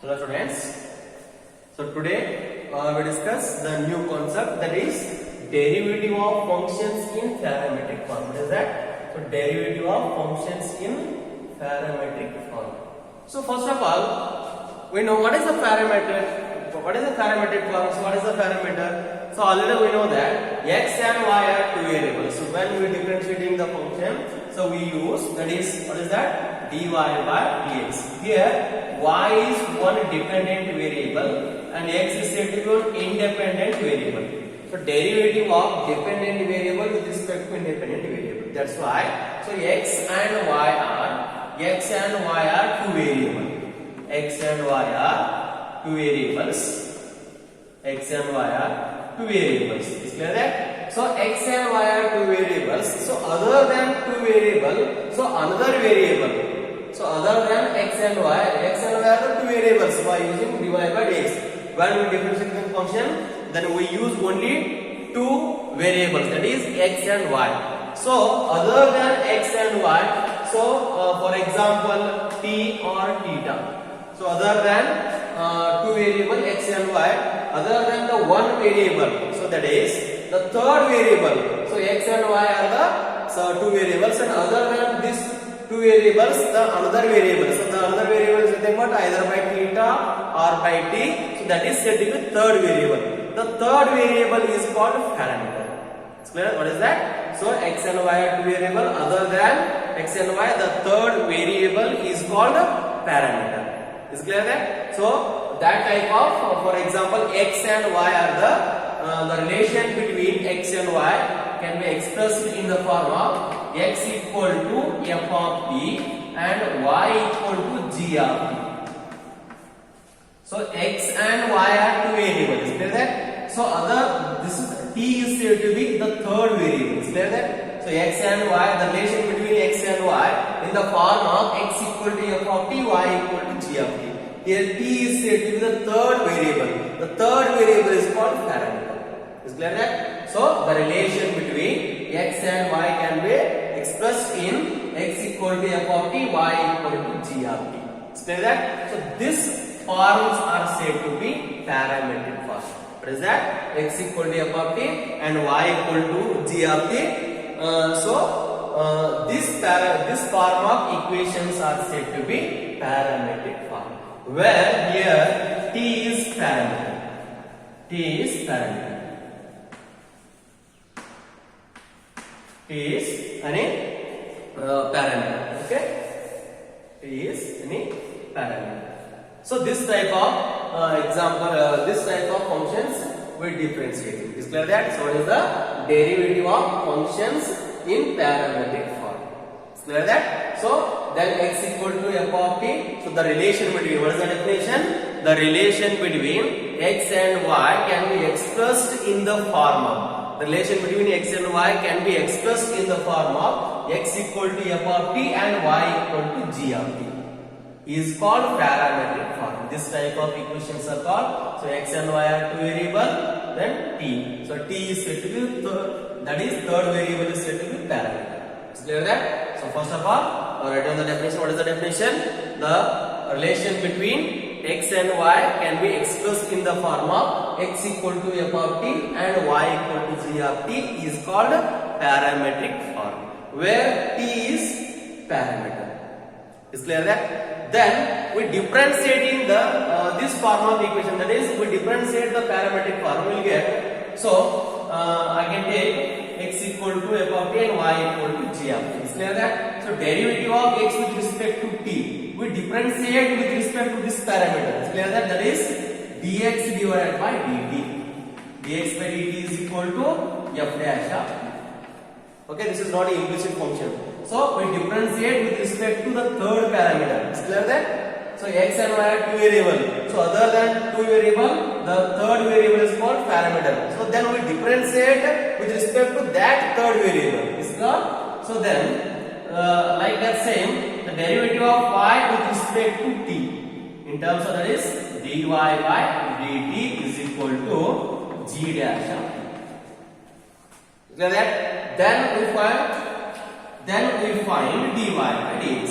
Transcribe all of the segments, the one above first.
Hello students. So today we discuss the new concept, that is derivative of functions in parametric form. What is that? So derivative of functions in parametric form. So first of all, we know what is a parameter. What is a parametric form? So what is a parameter? So already we know that x and y are two variables. So when we differentiating the function, so we use, that is, what is that? Dy by dx. Here y is one dependent variable and x is said to be one independent variable. So derivative of dependent variable with respect to independent variable. That's why. So x and y are two variables. X and y are two variables. X and y are two variables. Is clear that? So x and y are two variables. So other than two variable, so another variable. So other than x and y are the two variables by using dy by dx. When we differentiate the function, then we use only two variables, that is x and y. So other than x and y, so for example t or theta. So other than two variable x and y, other than the one variable, so that is the third variable. So x and y are the two variables, and other than this two variables, the another variable. So the another variable is nothing but either by theta or by t. So that is said to be third variable. The third variable is called parameter. It's clear? What is that? So x and y are two variable. Other than x and y, the third variable is called parameter. Is clear that? So that type of, for example, x and y are the relation between x and y can be expressed in the form of x equal to f of t and y equal to g of t. So x and y are two variables. Clear that? So t is said to be the third variable. Clear that? So x and y, the relation between x and y in the form of x equal to f of t, y equal to g of t. Here t is said to be the third variable. The third variable is called parameter. Is clear that? So the relation between x and y can be expressed in x equal to f of t, y equal to g of t. Is clear that? So these forms are said to be parametric form. What is that? X equal to f of t and y equal to g of t. This form of equations are said to be parametric form, where here t is parameter. T is parameter. T is any parameter. Okay? T is any parameter. So this type of example, this type of functions we differentiate. Is clear that? So what is the derivative of functions in parametric form? Is clear that? So then x equal to f of t. So the relation between, what is the definition? The relation between x and y can be expressed in the form of, the relation between x and y can be expressed in the form of x equal to f of t and y equal to g of t. Is called parametric form. This type of equations are called. So x and y are two variable, then t. So t is said to be third, that is third variable is said to be parameter. Is clear that? So first of all, write down the definition. What is the definition? The relation between x and y can be expressed in the form of x equal to f of t and y equal to g of t is called parametric form, where t is parameter. Is clear that? Then we differentiating this form of equation, that is we differentiate the parametric form, we will get. So I can take x equal to f of t and y equal to g of t. Is clear that? So derivative of x with respect to t, we differentiate with respect to this parameter. Is clear that? That is dx divided by dt. Dx by dt is equal to f dash of t. Okay, this is not an implicit function. So we differentiate with respect to the third parameter. Is clear that? So x and y are two variable. So other than two variable, the third variable is called parameter. So then we differentiate with respect to that third variable. Is clear? So then, like that same, the derivative of y with respect to t in terms of, that is dy by dt is equal to g dash of t. Is clear that? Then we find dy by dx.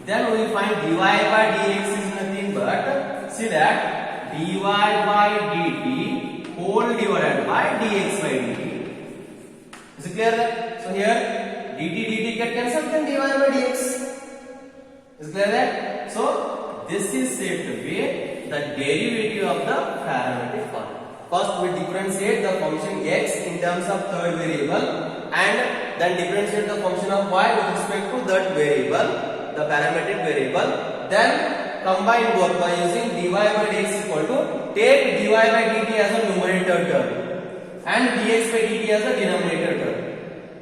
Then we find dy by dx is nothing but see that dy by dt whole divided by dx by dt. Is it clear that? So here dt get cancelled, then dy by dx. Is it clear that? So this is said to be the derivative of the parametric form. First we differentiate the function x in terms of third variable and then differentiate the function of y with respect to that variable, the parametric variable. Then combine both by using dy by dx equal to take dy by dt as a numerator term and dx by dt as a denominator term.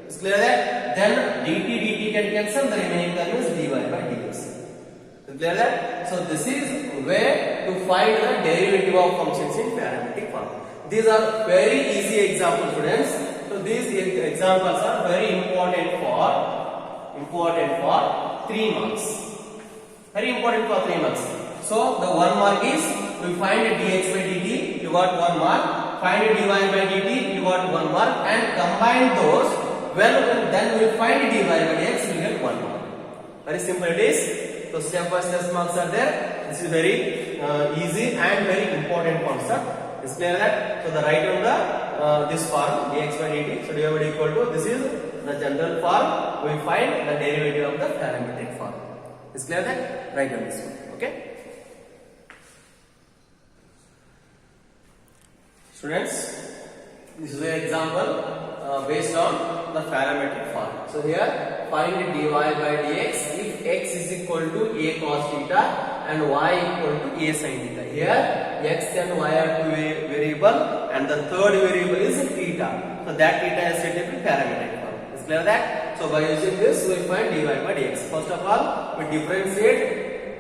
Is clear that? Then dt get cancelled, the remaining term is dy by dx. Is clear that? So this is way to find the derivative of functions in parametric form. These are very easy examples, students. So these examples are very important for 3 marks. Very important for 3 marks. So the 1 mark is we find dx by dt, you got 1 mark. Find dy by dt, you got 1 mark, and combine those. Well, then we find dy by dx, we get 1 mark. Very simple it is. So step by step marks are there. This is very easy and very important concept. Is clear that? So the write on the this form dx by dt. So dy by equal to, this is the general form. We find the derivative of the parametric form. Is clear that? Write on this one. Okay. Students, this is an example based on the parametric form. So here find dy by dx if x is equal to a cos theta and y equal to a sin theta. Here x and y are two variable and the third variable is theta. So that theta is said to be parametric form. Is clear that? So by using this we find dy by dx. First of all we differentiate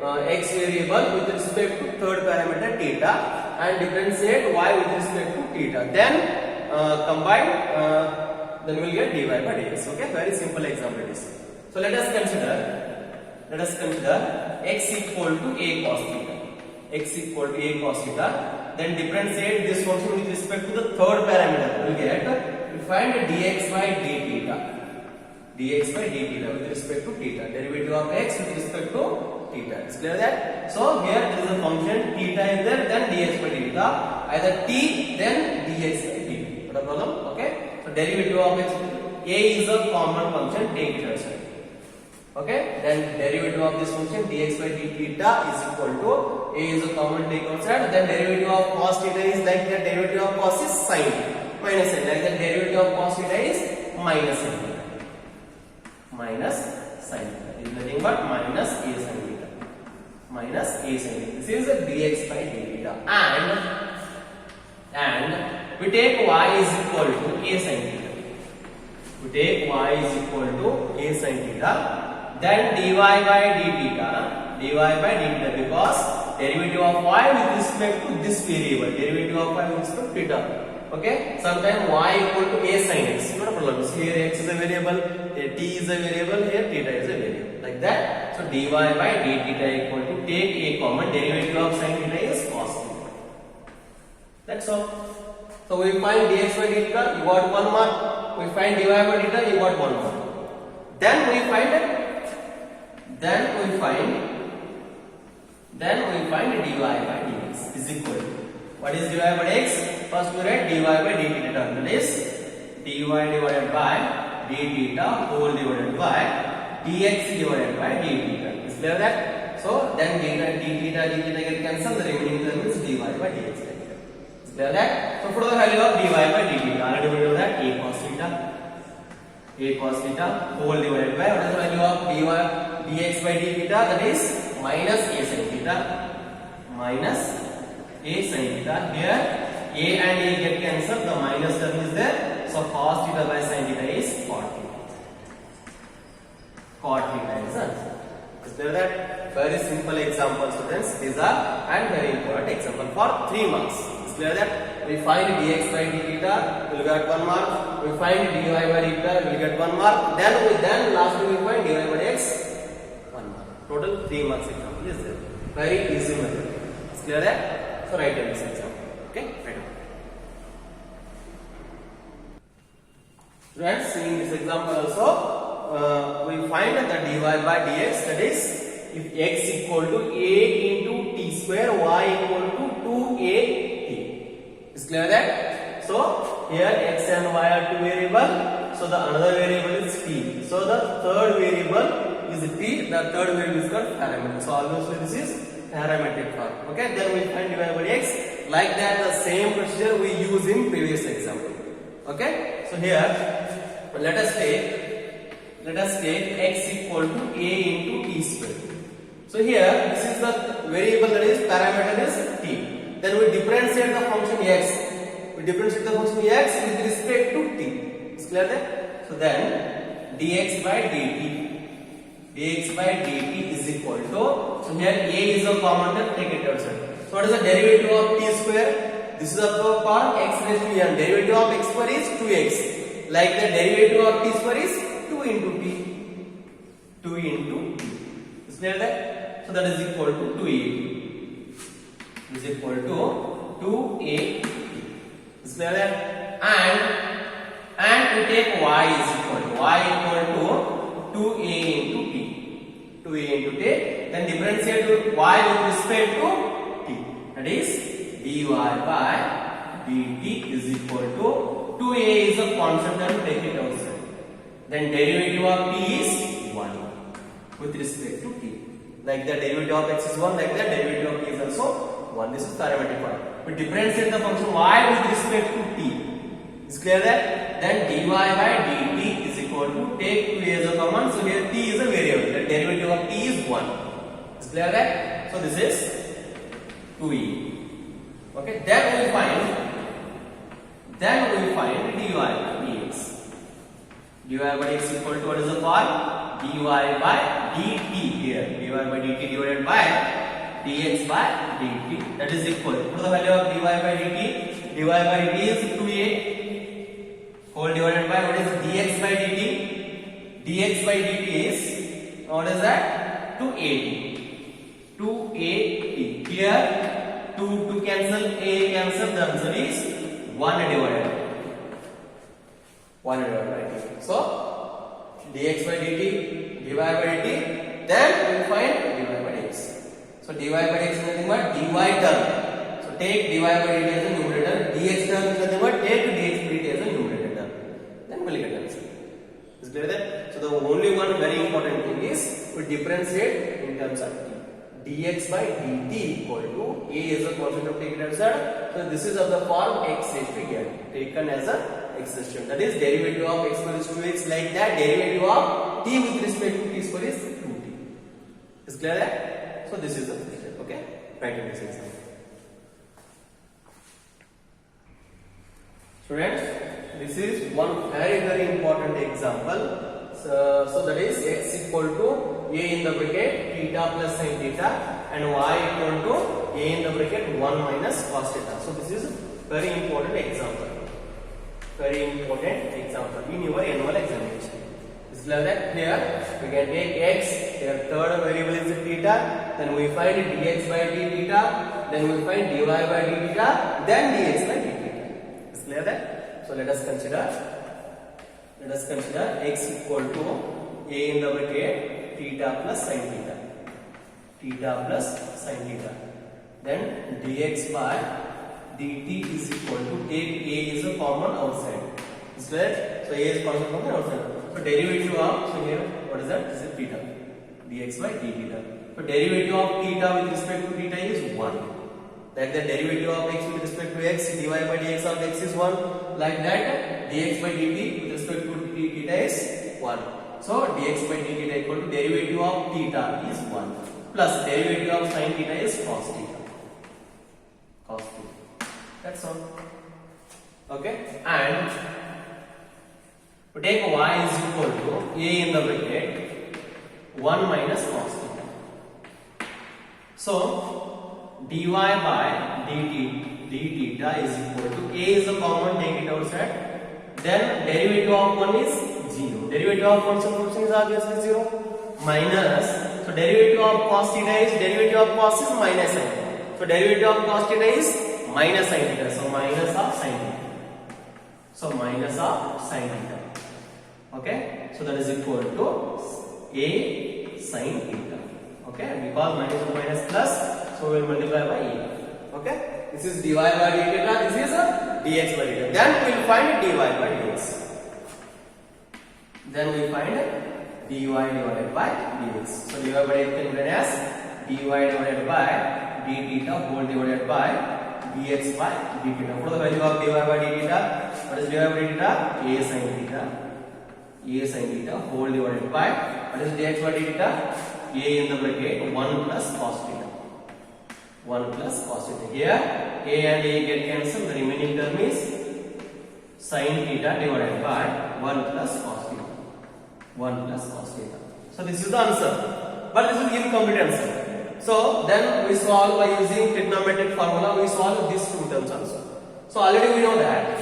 x variable with respect to third parameter theta and differentiate y with respect to theta. Then combine, then we will get dy by dx. Okay, very simple example it is. So let us consider x equal to a cos theta. X equal to a cos theta. Then differentiate this function with respect to the third parameter. We will get, we find dx by d theta. Dx by d theta with respect to theta. Derivative of x with respect to theta. Is clear that? So here there is a function theta is there, then dx by d theta. Either t then dx by dt. What a problem? Okay. So derivative of x, a is a common function, take it aside. Okay. Then derivative of this function dx by d theta is equal to, a is a common, take outside. Then derivative of cos theta is like the derivative of cos is sin minus sin. Like the derivative of cos theta is minus sin theta. Minus sin theta is nothing but minus a sin theta. Minus a sin theta. This is a dx by d theta. And we take y is equal to a sin theta. We take y is equal to a sin theta. Then dy by d theta. Dy by d theta, because derivative of y with respect to this variable. Derivative of y with respect to theta. Okay. Sometimes y equal to a sin x. Not a problem. So here x is a variable, here t is a variable, here theta is a variable. Like that. So dy by d theta equal to, take a common, derivative of sin theta is cos theta. That's all. So we find dx by d theta, you got 1 mark. We find dy by d theta, you got 1 mark. Then we find dy by dx is equal to, what is dy by dx? First we write dy by d theta term, that is dy divided by d theta whole divided by dx divided by d theta. Is clear that? So then d theta get cancelled, the remaining term is dy by dx. Is clear that? So put the value of dy by d theta. Already we know that a cos theta whole divided by, what is the value of dx by d theta? That is minus a sin theta. Minus a sin theta. Here a and a get cancelled, the minus term is there. So cos theta by sin theta is cot theta. Cot theta is answer. Is there that? Very simple example, students. These are and very important example for 3 marks. Is clear that? We find dx by d theta, we will get 1 mark. We find dy by d theta, we will get 1 mark. Then lastly we find dy by dx, 1 mark. Total 3 marks example is there. Very easy method. Is clear that? So write down this example. Okay, write down. Friends, in this example also, we find that dy by dx, that is if x equal to a into t square y equal to 2at. Is clear that? So here x and y are two variable. So the another variable is t. So the third variable is t. The third variable is called parameter. So obviously this is parametric form. Okay. Then we find dy by dx. Like that, the same procedure we use in previous example. Okay. So here let us take x equal to a into t square. So here this is the variable, that is parameter is t. Then we differentiate the function x. We differentiate the function x with respect to t. Is clear that? So then dx by dt is equal to, so here a is a common term, take it outside. So what is the derivative of t square? This is of the form x raised to n. Derivative of x square is 2x. Like the derivative of t square is 2 into t. 2 into t. Is clear that? So that is equal to 2a. Is equal to 2a. Is clear that? And we take y is equal to 2a into t. 2a into t. Then differentiate y with respect to t. That is dy by dt is equal to 2a is a constant term, take it outside. Then derivative of t is 1 with respect to t. Like the derivative of x is 1, like the derivative of t is also 1. This is parametric form. We differentiate the function y with respect to t. Is clear that? Then dy by dt is equal to, take 2a as a common. So here t is a variable. The derivative of t is 1. Is clear that? So this is 2e. Okay. Then we find dy by dx. Dy by dx equal to, what is the form? Dy by dt here. Dy by dt divided by dx by dt. That is equal to the value of dy by dt. Dy by dt is 2a whole divided by, what is dx by dt? Dx by dt is, what is that? 2at. 2at. Here 2 cancel, a cancel, the answer is 1 divided by t. So dx by dt, dy by dt, then we will find dy by dx. So dy by dx is nothing but dy term. So take dy by dt as a numerator, dx term is nothing but take dx by dt as a numerator term. Then we will get answer. Is clear that? So the only one very important thing is we differentiate in terms of t. Dx by dt equal to, a is a constant of taken outside. So this is of the form x raised to n, taken as a x raised to n. That is derivative of x square is 2x. Like that, derivative of t with respect to t square is 2t. Is clear that? So this is the procedure. Okay. Write in this example. Students, this is one very important example. So that is x equal to a in the bracket theta plus sin theta and y equal to a in the bracket 1 minus cos theta. So this is very important example. Very important example in your annual examination. Is clear that? Here we can take x. Here third variable is theta. Then we find dx by d theta. Then we find dy by d theta. Then dx by d theta. Is clear that? So let us consider x equal to a in the bracket theta plus sin theta. Theta plus sin theta. Then dx by dt is equal to, take a is a common outside. Is clear? So a is constant common outside. So derivative of, so here what is that? This is theta. Dx by d theta. So derivative of theta with respect to theta is 1. Like the derivative of x with respect to x, dy by dx of x is 1. Like that, dx by dt with respect to theta is 1. So dx by d theta equal to derivative of theta is 1 plus derivative of sin theta is cos theta. Cos theta. That's all. Okay. And we take y is equal to a in the bracket 1 minus cos theta. So dy by dt d theta is equal to, a is a common, take it outside. Then derivative of 1 is 0. Derivative of function is obviously 0. Minus, so derivative of cos theta is, derivative of cos is minus sin. So derivative of cos theta is minus sin theta. So minus of sin theta. So minus of sin theta. Okay. So that is equal to a sin theta. Okay. Because minus of minus plus So we will multiply by e. Okay, this is dy by d theta, this is dx by d theta. Then we will find dy by dx. Then we find dy divided by dx. So dy by dx can be written as dy divided by d theta whole divided by dx by d theta. What is the value of dy by d theta? What is dy by d theta? A sin theta. A sin theta whole divided by what is dx by d theta? A in the bracket 1 plus cos theta. 1 plus cos theta. Here a and a get cancelled. The remaining term is sin theta divided by 1 plus cos theta. 1 plus cos theta. So this is the answer. But this is incomplete answer. So then we solve by using trigonometric formula. We solve these two terms also. So already we know that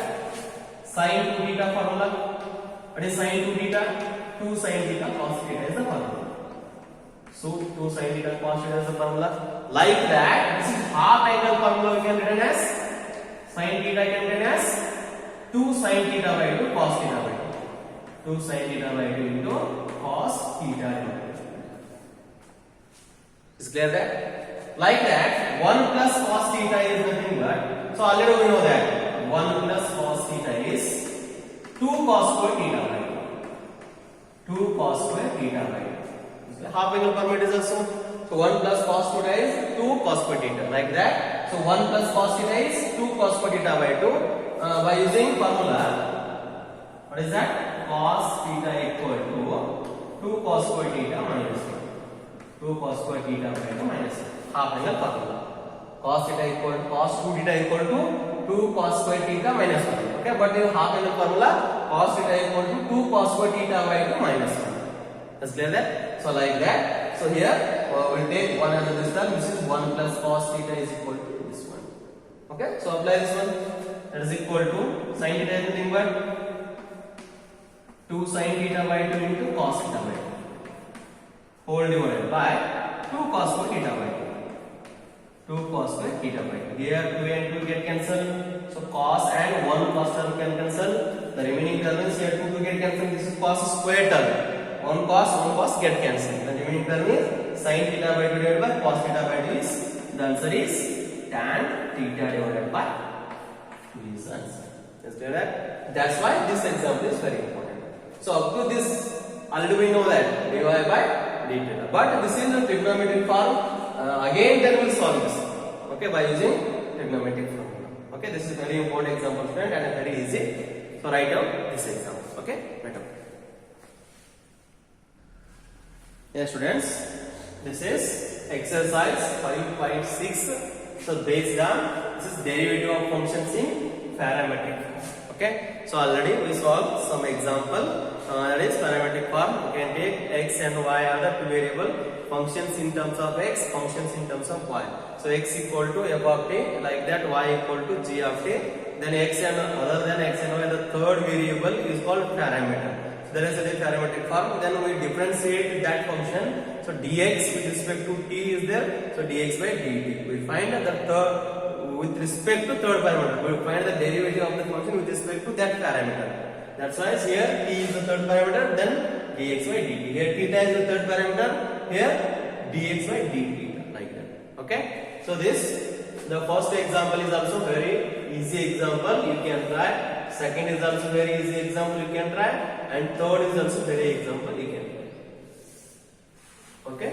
sin 2 theta formula. What is sin 2 theta? 2 sin theta cos theta is the formula. So 2 sin theta cos theta is the formula. Like that, this is half angle formula. We can written as sin theta can written as 2 sin theta by 2 cos theta by 2. 2 sin theta by 2 into cos theta by 2. Is clear that? Like that, 1 plus cos theta is nothing but, so already we know that 1 plus cos theta is 2 cos square theta by 2. 2 cos square theta by 2. Half angle formula is also. So 1 plus cos theta is 2 cos square theta. Like that. So 1 plus cos theta is 2 cos square theta by 2. By using formula, what is that? Cos theta equal to 2 cos square theta minus 1. 2 cos square theta by 2 minus 1. Half angle formula. Cos theta equal to cos 2 theta equal to 2 cos square theta minus 1. Okay, but in half angle formula, cos theta equal to 2 cos square theta by 2 minus 1. That's clear that? So like that. So here we'll take one another this term. This is 1 plus cos theta is equal to this one. Okay, so apply this one. That is equal to sin theta is nothing but 2 sin theta by 2 into cos theta by 2 whole divided by 2 cos square theta by 2. 2 cos square theta by 2. Here 2 and 2 get cancelled. So cos and 1 cos term can cancel. The remaining term is here 2 get cancelled. This is cos square term. 1 cos get cancelled. The remaining term is sin theta by 2 divided by cos theta by 2 is, the answer is tan theta divided by 2 is the answer. Is clear that? That's why this example is very important. So up to this already we know that dy by d theta. But this is the trigonometric form. Again then we will solve this. Okay, by using trigonometric formula. Okay, this is very important example student and very easy. So write down this example. Okay, write down. Yes students, this is exercise 5.6. So based on this is derivative of functions in parametric form. Okay, so already we solved some example. That is parametric form. You can take x and y are the two variable functions in terms of x, functions in terms of y. So x equal to f of t, like that y equal to g of t. Then x and other than x and y, the third variable is called parameter. There is a parametric form. Then we differentiate that function. So dx with respect to t is there. So dx by dt. We find the third with respect to third parameter. We will find the derivative of the function with respect to that parameter. That's why here t is the third parameter. Then dx by dt. Here theta is the third parameter. Here dx by dt. Like that. Okay. So this the first example is also very easy example. You can try. Second is also very easy example. You can try. And third is also very example you can try. Okay.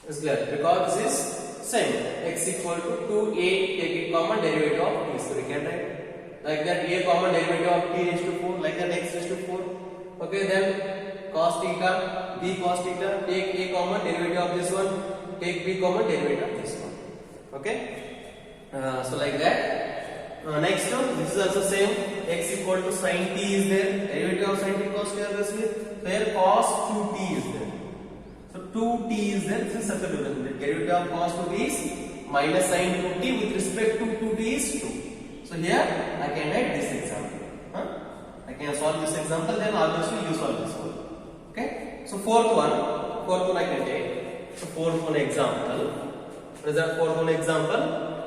It's clear because this is same. X equal to 2a, take a common derivative of t. So we can write like that a common derivative of t raised to 4, like that x raised to 4. Okay, then cos theta, b cos theta, take a common derivative of this one, take b common derivative of this one. Okay, so like that. Next one, this is also same. X equal to sin t is there. Derivative of sin t cos t obviously. So here cos 2t is there. So 2t is there. This is substitution. The derivative of cos 2t is minus sin 2t with respect to 2t is 2. So here I can write this example. I can solve this example. Then obviously you solve this one. Okay. So fourth one I can take. So fourth one example. What is that fourth one example?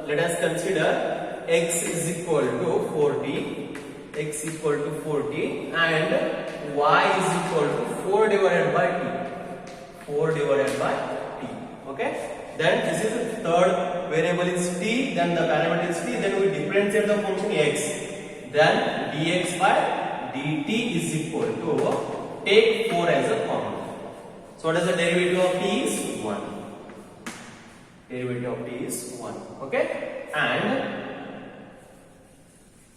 Let us consider x is equal to 40, x equal to 40 and y is equal to 4 divided by t. 4 divided by t. Okay. Then this is the third variable is t. Then the parameter is t. Then we differentiate the function x. Then dx by dt is equal to take 4 as a common. So what is the derivative of t is 1. Derivative of t is 1. Okay. And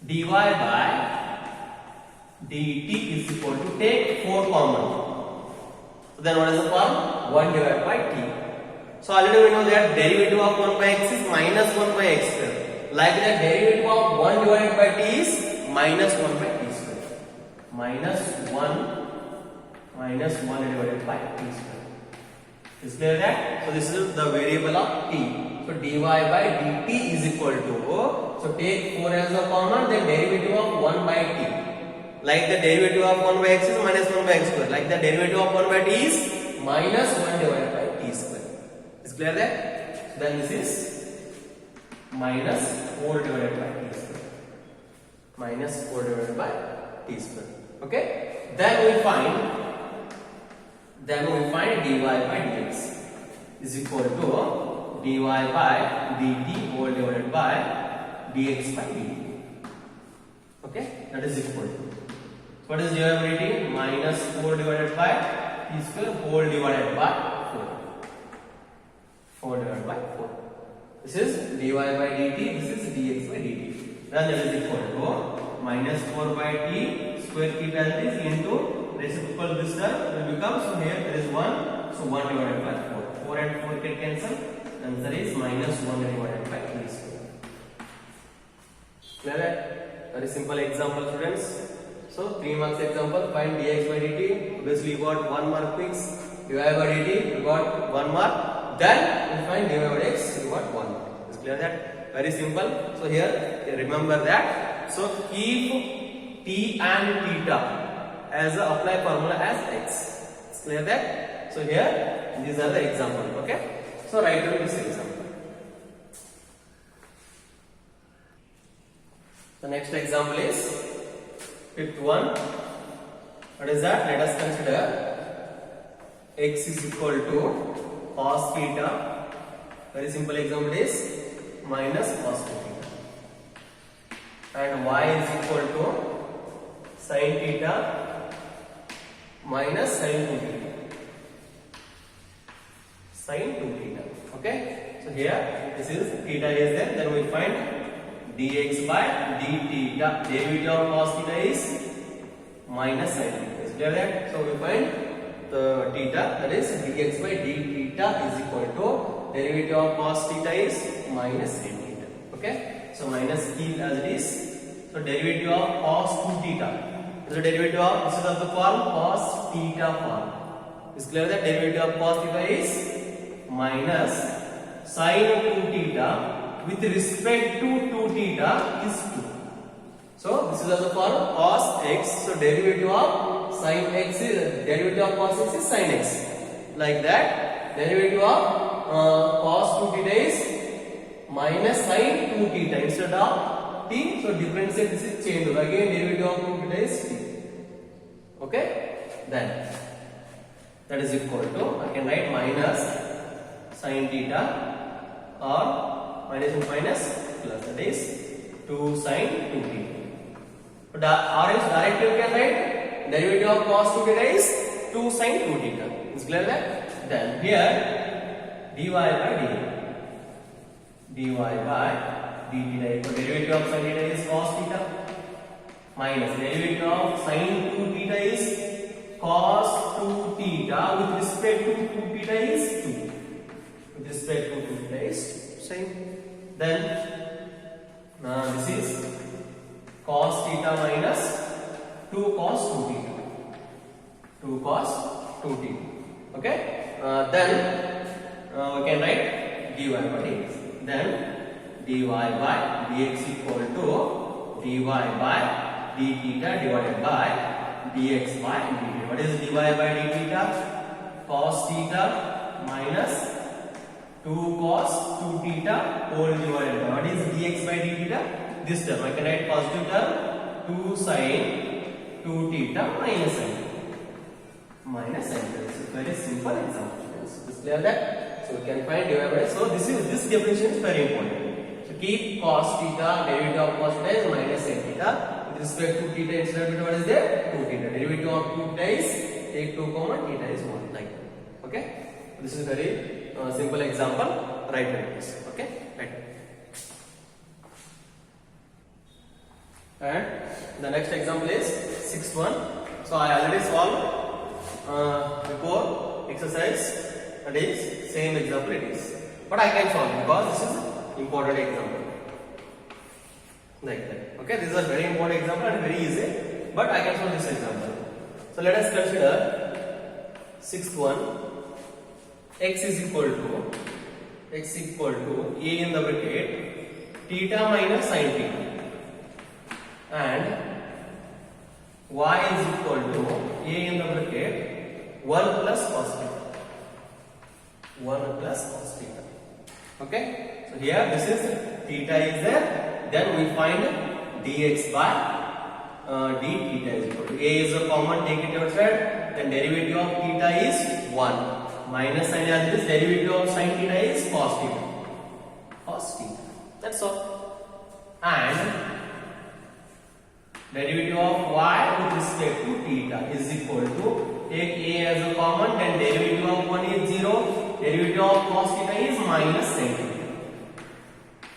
dy by dt is equal to take 4 common. So then what is the form? 1 divided by t. So already we know that derivative of 1 by x is minus 1 by x square. Like that derivative of 1 divided by t is minus 1 by t square. Minus 1 divided by t square. Is clear that? So this is the variable of t. So dy by dt is equal to, so take 4 as a common, then derivative of 1 by t. Like the derivative of 1 by x is minus 1 by x square. Like the derivative of 1 by t is minus 1 divided by t square. Is clear that? Then this is minus 4 divided by t square. Minus 4 divided by t square. Okay? Then we find dy by dx is equal to dy by dt whole divided by dx by dt. Okay? That is equal to. What is dy by dt? Minus 4 divided by t square whole divided by 4. 4 divided by 4. This is dy by dt. This is dx by dt. Then that is equal to minus 4 by t square keep as it is into reciprocal this term will become, so here there is 1, so 1 divided by 4. 4 and 4 can cancel. Answer is minus 1 divided by t square. Clear? Very simple example, students. So 3 marks example, find dx by dt. Obviously you got 1 mark fix. Dy by dt you got 1 mark. Then you find dy by x you got 1 mark. Is clear that? Very simple. So here remember that. So keep t and theta as a apply formula as x. Is clear that? So here these are the example. Okay. So write down this example. The next example is fifth one. What is that? Let us consider x is equal to cos theta. Very simple example is minus cos theta. And y is equal to sin theta minus sin 2 theta. Sin 2 theta. Okay. So here this is theta is there. Then we find dx by d theta. Derivative of cos theta is minus sin theta. Is clear that? So we find the theta, that is dx by d theta is equal to derivative of cos theta is minus sin theta. Okay. So minus keep as it is. So derivative of cos 2 theta. So derivative of, this is of the form cos theta form. Is clear that derivative of cos theta is minus sin 2 theta with respect to 2 theta is 2. So this is of the form cos x. So derivative of sin x is derivative of cos x is sin x. Like that, derivative of cos 2 theta is minus sin 2 theta instead of t. So differentiate, this is change. Again derivative of 2 theta is t. Okay. Then that is equal to, I can write minus sin theta or minus and minus plus, that is 2 sin 2 theta. Or else directly we can write derivative of cos 2 theta is 2 sin 2 theta. Is clear that? Then here dy by dt. Dy by d theta equal derivative of sin theta is cos theta minus derivative of sin 2 theta is cos 2 theta with respect to 2 theta is 2. With respect to 2 theta is same. Then this is cos theta minus 2 cos 2 theta. 2 cos 2 theta. Okay. Then we can write dy by dx. Then dy by dx equal to dy by d theta divided by dx by d theta. What is dy by d theta? Cos theta minus 2 cos 2 theta whole divided by, what is dx by d theta? This term I can write positive term 2 sin 2 theta minus sin. Minus sin. It's a very simple example. Is clear that? So we can find dy by. So this definition is very important. So keep cos theta, derivative of cos theta is minus sin theta. With respect to theta instead of what is there? 2 theta. Derivative of 2 theta is take 2 common, theta is 1 like that. Okay. This is very simple example. Write like this. Okay. Right. And the next example is 6th one. So I already solved before exercise. That is same example it is. But I can solve because this is important example. Like that. Okay. This is a very important example and very easy. But I can solve this example. So let us consider 6th one. X is equal to a in the bracket theta minus sin theta and y is equal to a in the bracket 1 plus cos theta. 1 plus cos theta. Okay. So here this is theta is there. Then we find dx by d theta is equal to a is a common, take it outside. Then derivative of theta is 1. Minus sign as this, derivative of sin theta is cos theta. Cos theta. That's all. And derivative of y with respect to theta is equal to, take a as a common, then derivative of 1 is 0, derivative of cos theta is minus sin theta.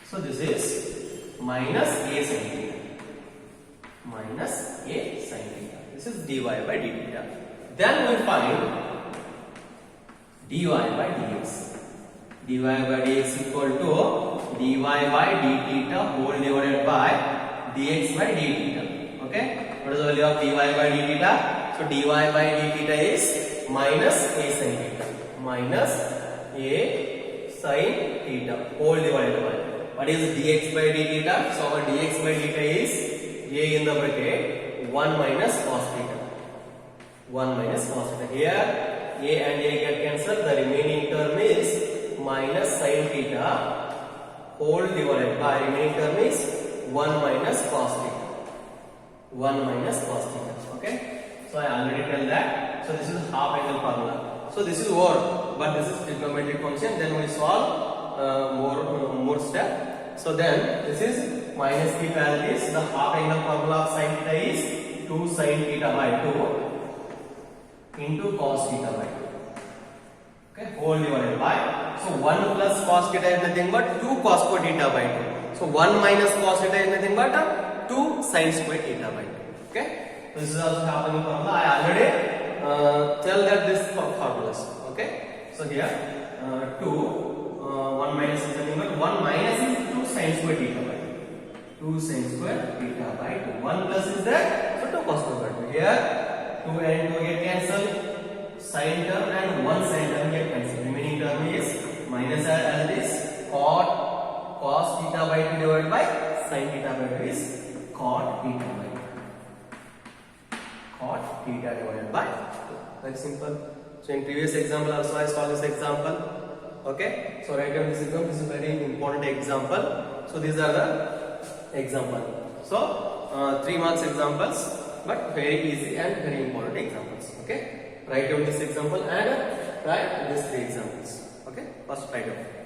So this is minus a sin theta. Minus a sin theta. This is dy by d theta. Then we find dy by dx. dy by dx equal to dy by d theta whole divided by dx by d theta. Okay. What is the value of dy by d theta? So dy by d theta is minus a sin theta. Minus a sin theta whole divided by. What is dx by d theta? So our dx by d theta is a in the bracket 1 minus cos theta. 1 minus cos theta. Here a and a get cancelled. The remaining term is minus sin theta whole divided by, remaining term is 1 minus cos theta. 1 minus cos theta. Okay. So I already tell that. So this is half angle formula. So this is over, but this is trigonometric function. Then we solve more step. So then this is minus theta as is. The half angle formula of sin theta is 2 sin theta by 2 into cos theta by 2. Okay, whole divided by. So 1 plus cos theta is nothing but 2 cos square theta by 2. So 1 minus cos theta is nothing but 2 sin square theta by 2. Okay. This is also happening formula. I already tell that this formulas. Okay. So here 2 1 minus is nothing but 1 minus is 2 sin square theta by 2. 2 sin square theta by 2. 1 plus is there. So 2 cos square by 2. Here 2 and 2 get cancelled. Sin term and 1 sin term get cancelled. Remaining term is minus as this cos theta by 2 divided by sin theta by 2 is cot theta by 2. Cot theta divided by 2. Very simple. So in previous example also I solved this example. Okay. So write down this example. This is very important example. So these are the example. So 3 marks examples, but very easy and very important examples. Okay. Write down this example and write these 3 examples. Okay. First write down.